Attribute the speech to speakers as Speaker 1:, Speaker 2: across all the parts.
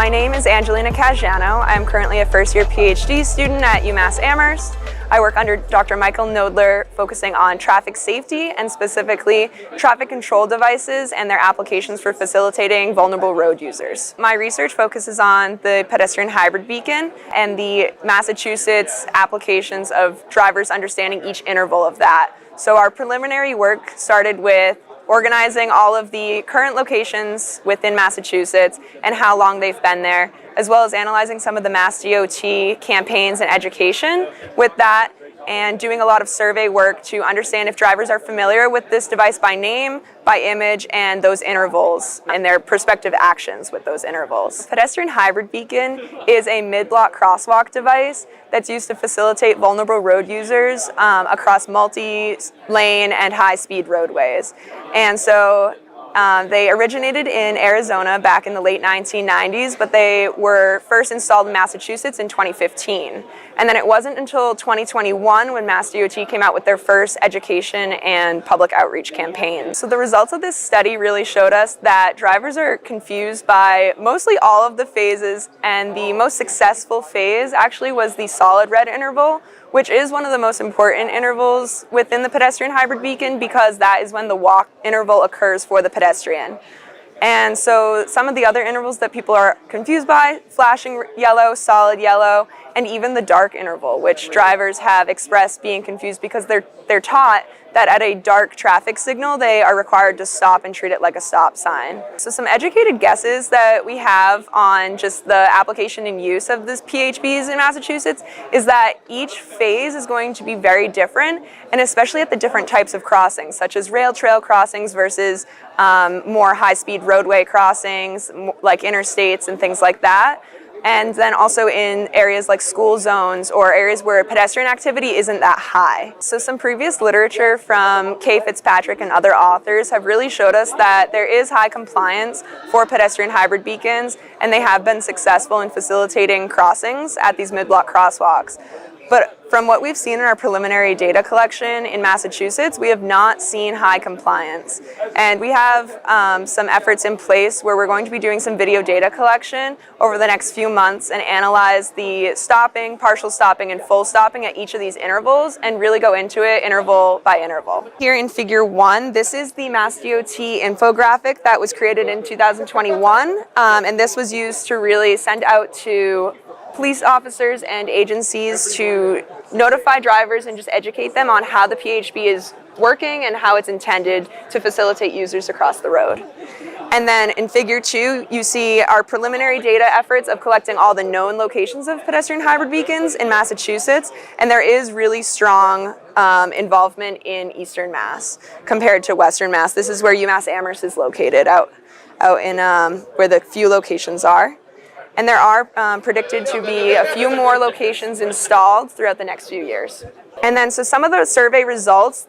Speaker 1: My name is Angelina Caggiano. I'm currently a first-year PhD student at UMass Amherst. I work under Dr. Michael Nodler, focusing on traffic safety and specifically traffic control devices and their applications for facilitating vulnerable road users. My research focuses on the pedestrian hybrid beacon and the Massachusetts applications of drivers understanding each interval of that. So our preliminary work started with organizing all of the current locations within Massachusetts and how long they've been there, as well as analyzing some of the Mass DOT campaigns and education with that, and doing a lot of survey work to understand if drivers are familiar with this device by name, by image, and those intervals and their prospective actions with those intervals. Pedestrian hybrid beacon is a mid-block crosswalk device that's used to facilitate vulnerable road users across multi-lane and high-speed roadways. And so they originated in Arizona back in the late 1990s, but they were first installed in Massachusetts in 2015. And then it wasn't until 2021 when Mass DOT came out with their first education and public outreach campaign. So the results of this study really showed us that drivers are confused by mostly all of the phases, and the most successful phase actually was the solid red interval, which is one of the most important intervals within the pedestrian hybrid beacon because that is when the walk interval occurs for the pedestrian. And so some of the other intervals that people are confused by, flashing yellow, solid yellow, and even the dark interval, which drivers have expressed being confused because they're taught that at a dark traffic signal, they are required to stop and treat it like a stop sign. So some educated guesses that we have on just the application and use of this PHBs in Massachusetts is that each phase is going to be very different, and especially at the different types of crossings, such as rail trail crossings versus more high-speed roadway crossings, like interstates and things like that. And then also in areas like school zones or areas where pedestrian activity isn't that high. So some previous literature from Kay Fitzpatrick and other authors have really showed us that there is high compliance for pedestrian hybrid beacons, and they have been successful in facilitating crossings at these mid-block crosswalks. But from what we've seen in our preliminary data collection in Massachusetts, we have not seen high compliance. And we have some efforts in place where we're going to be doing some video data collection over the next few months and analyze the stopping, partial stopping, and full stopping at each of these intervals and really go into it interval by interval. Here in Figure 1, this is the Mass DOT infographic that was created in 2021, and this was used to really send out to police officers and agencies to notify drivers and just educate them on how the PHB is working and how it's intended to facilitate users across the road. And then in Figure 2, you see our preliminary data efforts of collecting all the known locations of pedestrian hybrid beacons in Massachusetts, and there is really strong involvement in Eastern Mass compared to Western Mass. This is where UMass Amherst is located, out in where the few locations are. And there are predicted to be a few more locations installed throughout the next few years. And then so some of the survey results,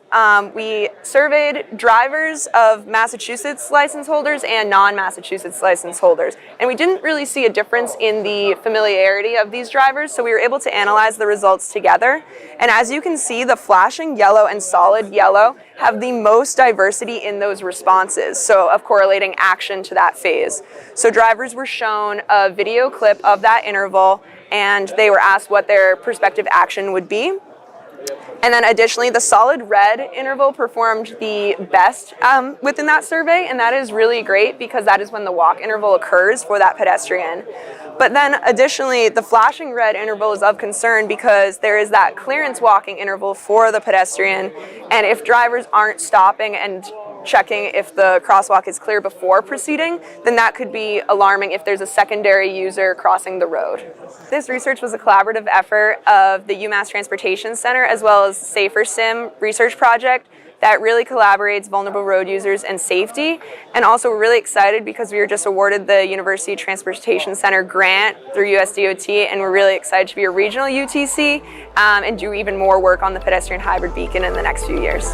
Speaker 1: we surveyed drivers of Massachusetts license holders and non-Massachusetts license holders. And we didn't really see a difference in the familiarity of these drivers, so we were able to analyze the results together. And as you can see, the flashing yellow and solid yellow have the most diversity in those responses, so of correlating action to that phase. So drivers were shown a video clip of that interval, and they were asked what their prospective action would be. And then additionally, the solid red interval performed the best within that survey, and that is really great because that is when the walk interval occurs for that pedestrian. But then additionally, the flashing red interval is of concern because there is that clearance walking interval for the pedestrian, and if drivers aren't stopping and checking if the crosswalk is clear before proceeding, then that could be alarming if there's a secondary user crossing the road. This research was a collaborative effort of the UMass Transportation Center as well as Safer Sim research project that really collaborates vulnerable road users and safety. And also we're really excited because we were just awarded the University Transportation Center grant through USDOT, and we're really excited to be a regional UTC and do even more work on the pedestrian hybrid beacon in the next few years.